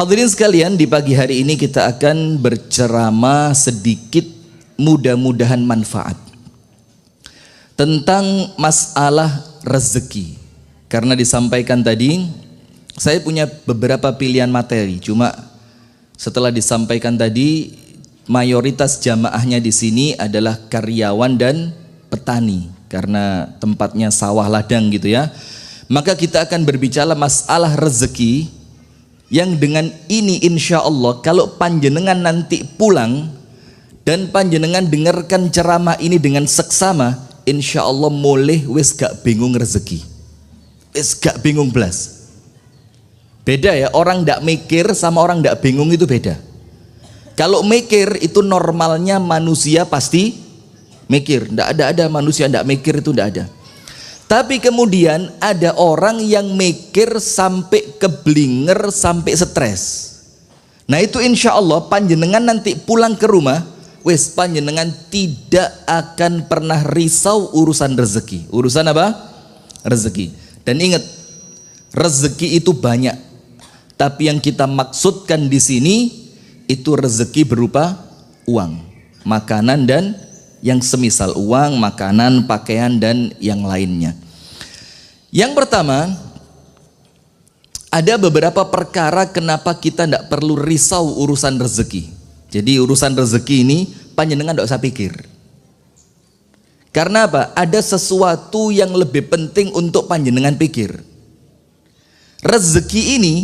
Hadirin sekalian, di pagi hari ini kita akan berceramah sedikit, mudah-mudahan manfaat, tentang masalah rezeki. Karena disampaikan tadi, saya punya beberapa pilihan materi, cuma setelah disampaikan tadi, mayoritas jamaahnya di sini adalah karyawan dan petani, karena tempatnya sawah ladang gitu ya. Maka kita akan berbicara masalah rezeki, yang dengan ini insya Allah kalau panjenengan nanti pulang dan panjenengan dengarkan ceramah ini dengan seksama, insya Allah mulai wis gak bingung rezeki, wis gak bingung belas. Beda ya, orang gak mikir sama orang gak bingung itu beda. Kalau mikir itu normalnya manusia pasti mikir, gak ada manusia gak mikir, itu gak ada. Tapi kemudian ada orang yang mikir sampai keblinger, sampai stres. Nah itu insya Allah panjenengan nanti pulang ke rumah, wes panjenengan tidak akan pernah risau urusan rezeki. Urusan apa? Rezeki. Dan ingat, rezeki itu banyak. Tapi yang kita maksudkan di sini itu rezeki berupa uang, makanan dan yang semisal uang, makanan, pakaian dan yang lainnya. Yang pertama, ada beberapa perkara kenapa kita tidak perlu risau urusan rezeki. Jadi urusan rezeki ini panjenengan tidak usah pikir. Karena apa? Ada sesuatu yang lebih penting untuk panjenengan pikir. Rezeki ini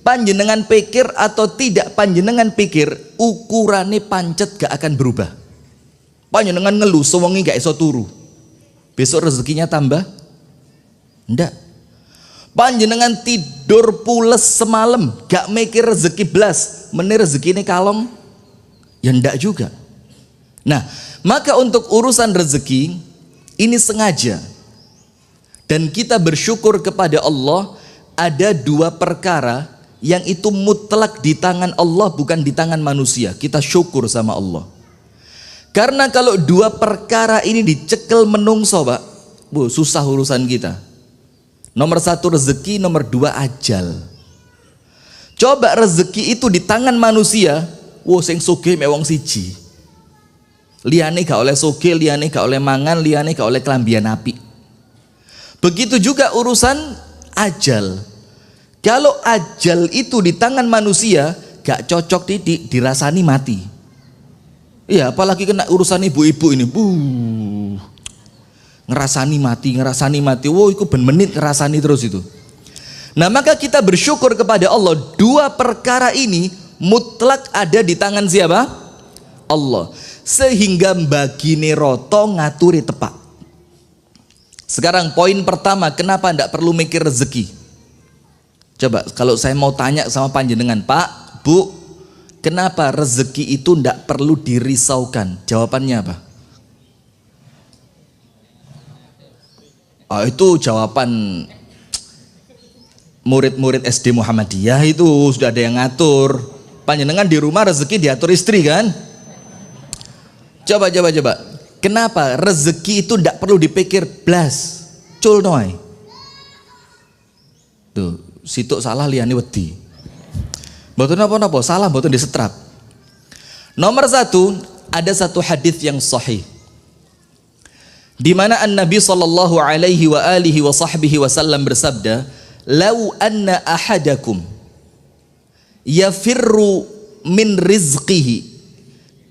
panjenengan pikir atau tidak panjenengan pikir, ukurannya pancet gak akan berubah. Panjenengan ngeluh sewengi gak iso turu, besok rezekinya tambah? Ndak. Panjenengan tidur pules semalam gak mikir rezeki belas, menir rezeki ini kalong? Ya ndak juga. Nah, maka untuk urusan rezeki ini sengaja, dan kita bersyukur kepada Allah ada dua perkara yang itu mutlak di tangan Allah, bukan di tangan manusia. Kita syukur sama Allah. Karena kalau dua perkara ini dicekel menungso, Pak, susah urusan kita. Nomor satu rezeki, nomor dua ajal. Coba rezeki itu di tangan manusia, sing sugih mewong siji. Liyane gak oleh sugih, liyane gak oleh mangan, liyane gak oleh kelambian api. Begitu juga urusan ajal. Kalau ajal itu di tangan manusia, gak cocok titik, dirasani mati. Iya, apalagi kena urusan ibu-ibu ini, ngerasani mati, itu ben menit ngerasani terus itu. Nah maka kita bersyukur kepada Allah, dua perkara ini mutlak ada di tangan siapa? Allah. Sehingga bagine roto ngaturi tepak. Sekarang poin pertama, kenapa tidak perlu mikir rezeki? Coba kalau saya mau tanya sama panjenengan, Pak, Bu, kenapa rezeki itu tidak perlu dirisaukan? Jawabannya apa? Itu jawaban murid-murid SD Muhammadiyah, itu sudah ada yang ngatur. Panjenengan di rumah rezeki diatur istri kan? Coba. Kenapa rezeki itu tidak perlu dipikir blas? Cul noy. Tuh, situk salah liane wedi. Mboten napa-napa, salah mboten disetrap. Nomor satu, ada satu hadis yang sahih, di mana An-Nabi sallallahu alaihi wa alihi wa sahbihi wasallam bersabda, "Lau anna ahadakum yafirru min rizqihi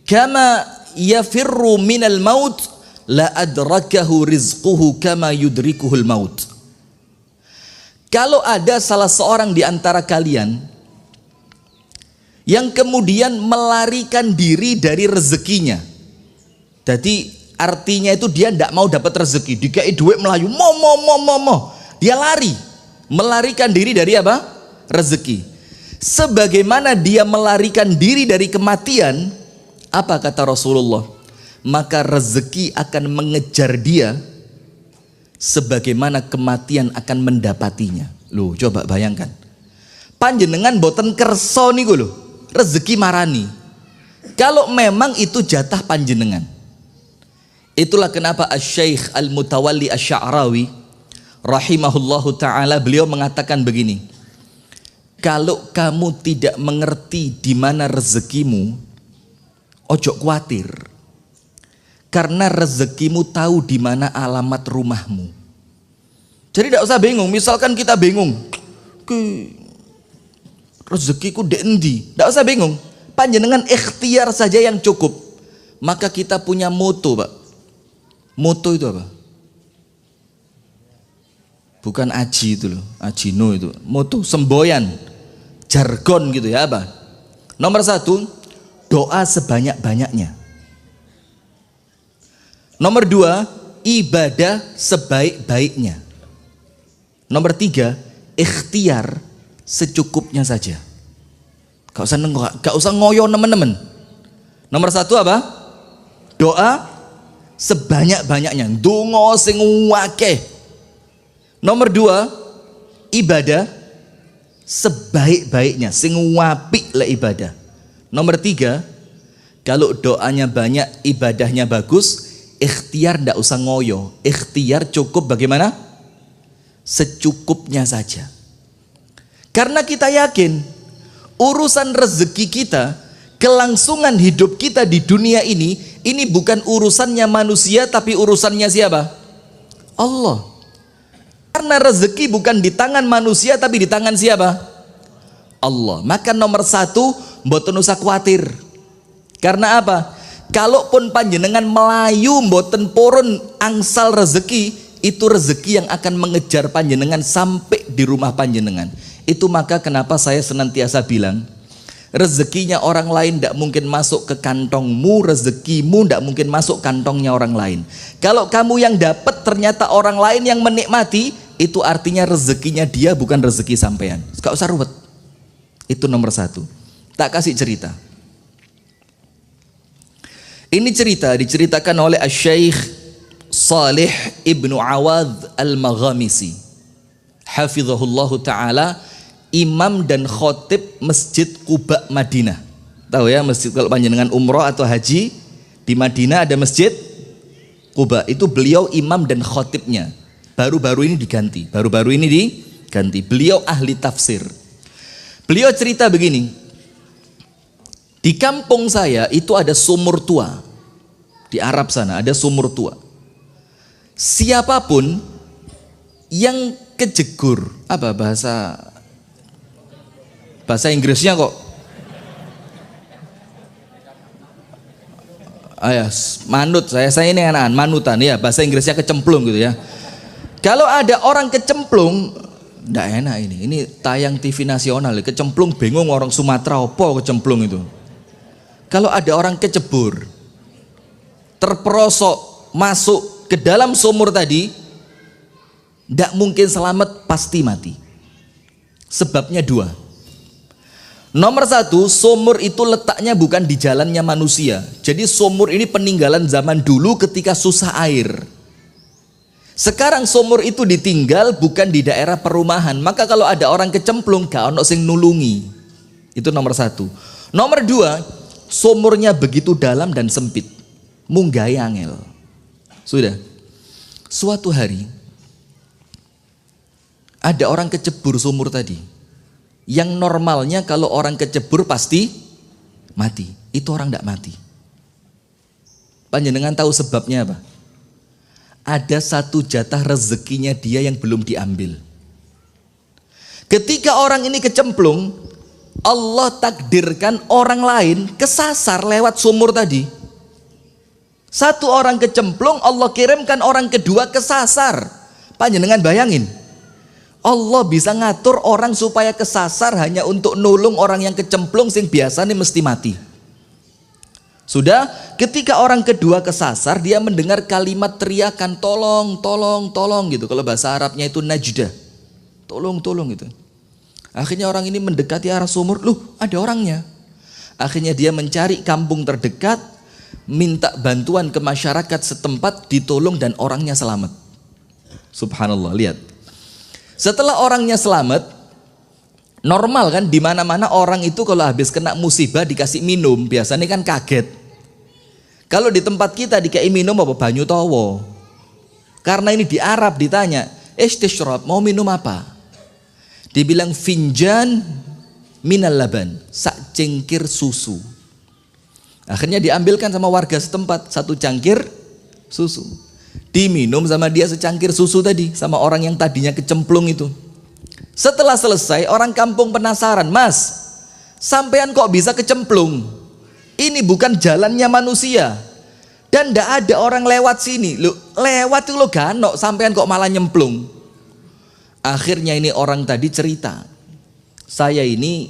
kama yafirru minal maut la adrakahu rizquhu kama yudrikuhul maut." Kalau ada salah seorang di antara kalian yang kemudian melarikan diri dari rezekinya, jadi artinya itu dia tidak mau dapat rezeki, dikai duit melayu, dia lari, melarikan diri dari apa? Rezeki. Sebagaimana dia melarikan diri dari kematian, apa kata Rasulullah? Maka rezeki akan mengejar dia sebagaimana kematian akan mendapatinya. Loh, coba bayangkan. Panjenengan boten kerso niku lho, rezeki marani. Kalau memang itu jatah panjenengan. Itulah kenapa Asy-Syaikh Al-Mutawalli Asy-Sya'rawi rahimahullahu taala beliau mengatakan begini. kalau kamu tidak mengerti di mana rezekimu, ojo khawatir. Karena rezekimu tahu di mana alamat rumahmu. Jadi tidak usah bingung. Misalkan kita bingung, rezekiku di endi? Tidak usah bingung. Panjenengan ikhtiar saja yang cukup. Maka kita punya moto, Pak. Moto itu apa? Bukan aji itu loh, ajino itu. Moto, semboyan, jargon gitu ya apa? Nomor 1, doa sebanyak-banyaknya. Nomor 2, ibadah sebaik-baiknya. Nomor 3, ikhtiar secukupnya saja. Gak usah ngoyo teman-teman. Nomor 1 apa? Doa sebanyak-banyaknya. Dongo sing wakeh. Nomor 2, ibadah sebaik-baiknya, sing wapik lah ibadah. Nomor 3, kalau doanya banyak, ibadahnya bagus, ikhtiar ndak usah ngoyo. Ikhtiar cukup bagaimana? Secukupnya saja. Karena kita yakin urusan rezeki kita, kelangsungan hidup kita di dunia ini bukan urusannya manusia tapi urusannya siapa? Allah. Karena rezeki bukan di tangan manusia tapi di tangan siapa? Allah. Maka nomor 1, mboten usah khawatir. Karena apa? Kalaupun panjenengan melayu mboten purun angsal rezeki, itu rezeki yang akan mengejar panjenengan sampai di rumah panjenengan. Itu maka kenapa saya senantiasa bilang, rezekinya orang lain tidak mungkin masuk ke kantongmu, rezekimu tidak mungkin masuk kantongnya orang lain. Kalau kamu yang dapat ternyata orang lain yang menikmati, itu artinya rezekinya dia bukan rezeki sampean. Gak usah ruwet. Itu nomor 1. Tak kasih cerita. Ini cerita diceritakan oleh Asy-Syaikh Shalih Ibnu Awadh Al-Maghamisi, hafizahullahu ta'ala, imam dan khotib Masjid Quba Madinah. Tahu ya, masjid kalau panjenengan umroh atau haji di Madinah ada Masjid Quba. Itu beliau imam dan khotibnya. Baru-baru ini diganti. Beliau ahli tafsir. Beliau cerita begini. Di kampung saya itu ada sumur tua. Di Arab sana ada sumur tua. Siapapun yang kejegur, apa bahasa Inggrisnya kok? Manut, saya ini anak manutan ya, bahasa Inggrisnya kecemplung gitu ya. Kalau ada orang kecemplung, ndak enak ini. Ini tayang TV nasional, kecemplung bingung orang Sumatera apa kecemplung itu. Kalau ada orang kecebur, terperosok masuk ke dalam sumur tadi, ndak mungkin selamat, pasti mati. Sebabnya 2. Nomor 1, sumur itu letaknya bukan di jalannya manusia. Jadi sumur ini peninggalan zaman dulu ketika susah air. Sekarang sumur itu ditinggal bukan di daerah perumahan. Maka kalau ada orang kecemplung, gak ono sing nulungi. Itu nomor 1. Nomor 2, sumurnya begitu dalam dan sempit. Munggai angel. Sudah. Suatu hari ada orang kecebur sumur tadi. Yang normalnya kalau orang kecebur pasti mati. Itu orang tidak mati. Panjenengan tahu sebabnya apa? Ada 1 jatah rezekinya dia yang belum diambil. Ketika orang ini kecemplung, Allah takdirkan orang lain kesasar lewat sumur tadi. 1 orang kecemplung, Allah kirimkan orang kedua kesasar. Panjenengan bayangin, Allah bisa ngatur orang supaya kesasar hanya untuk nulung orang yang kecemplung sing biasanya mesti mati. Sudah, ketika orang kedua kesasar, dia mendengar kalimat teriakan tolong, tolong, tolong gitu. Kalau bahasa Arabnya itu najdah, tolong, tolong gitu. Akhirnya orang ini mendekati arah sumur, ada orangnya. Akhirnya dia mencari kampung terdekat, minta bantuan ke masyarakat setempat, ditolong dan orangnya selamat. Subhanallah, lihat. Setelah orangnya selamat, normal kan, di mana-mana orang itu kalau habis kena musibah dikasih minum, biasanya kan kaget. Kalau di tempat kita dikasih minum apa? Banyu tawa. Karena ini di Arab ditanya, "Istishrab, mau minum apa?" Dibilang finjan minal laban, sak cengkir susu. Akhirnya diambilkan sama warga setempat satu cangkir susu. Diminum sama dia secangkir susu tadi, sama orang yang tadinya kecemplung itu. Setelah selesai, orang kampung penasaran, "Mas, sampean kok bisa kecemplung? Ini bukan jalannya manusia. Dan ndak ada orang lewat sini." Loh, lewat itu lo ganok, sampean kok malah nyemplung. Akhirnya ini orang tadi cerita, "Saya ini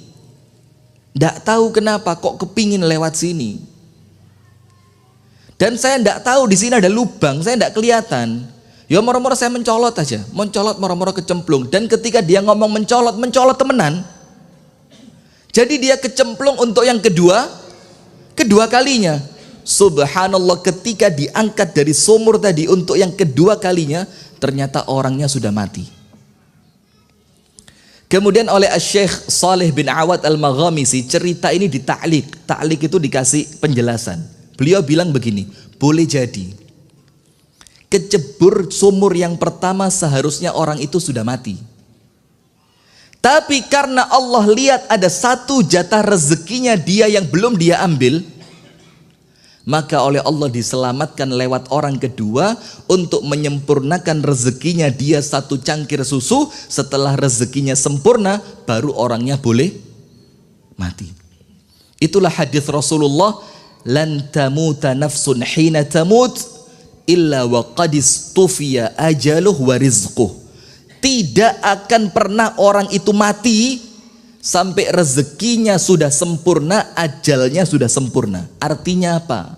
ndak tahu kenapa kok kepingin lewat sini. Dan saya ndak tahu di sini ada lubang, saya ndak kelihatan. Ya moro-moro saya mencolot aja, mencolot moro-moro kecemplung." Dan ketika dia ngomong mencolot, mencolot temenan. Jadi dia kecemplung untuk yang kedua kalinya. Subhanallah, ketika diangkat dari sumur tadi untuk yang kedua kalinya, ternyata orangnya sudah mati. Kemudian oleh Syekh Saleh bin Awad Al-Maghamisi, cerita ini ditaklik. Taklik itu dikasih penjelasan. Beliau bilang begini, boleh jadi kecebur sumur yang pertama seharusnya orang itu sudah mati. Tapi karena Allah lihat ada satu jatah rezekinya dia yang belum dia ambil, maka oleh Allah diselamatkan lewat orang kedua untuk menyempurnakan rezekinya dia satu cangkir susu. Setelah rezekinya sempurna, baru orangnya boleh mati. Itulah hadis Rasulullah, lan tamuta nafsun hina tamut illa wa qadis tufiya ajaluh wa rizquh. Tidak akan pernah orang itu mati sampai rezekinya sudah sempurna, ajalnya sudah sempurna. Artinya apa?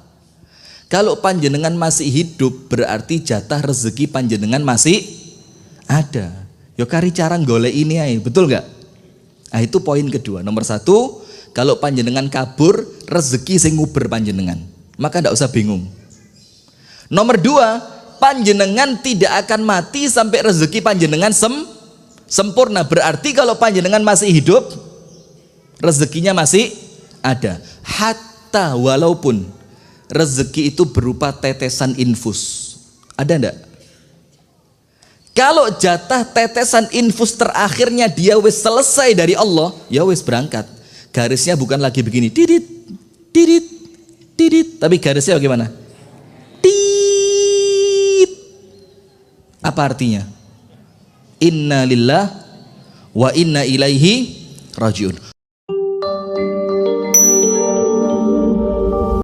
Kalau panjenengan masih hidup, berarti jatah rezeki panjenengan masih ada. Yo kari cara golek ini aja, betul gak? Nah itu poin kedua. Nomor satu, kalau panjenengan kabur, rezeki sing nguber panjenengan, maka ndak usah bingung. Nomor dua, panjenengan tidak akan mati sampai rezeki panjenengan sempurna. Berarti kalau panjenengan masih hidup, rezekinya masih ada. Hatta walaupun rezeki itu berupa tetesan infus. Ada enggak? Kalau jatah tetesan infus terakhirnya dia wis selesai dari Allah, ya wis berangkat. Garisnya bukan lagi begini, didit, didit, didit, tapi garisnya bagaimana? Tit. Apa artinya? Inna lillah wa inna ilaihi rajiun.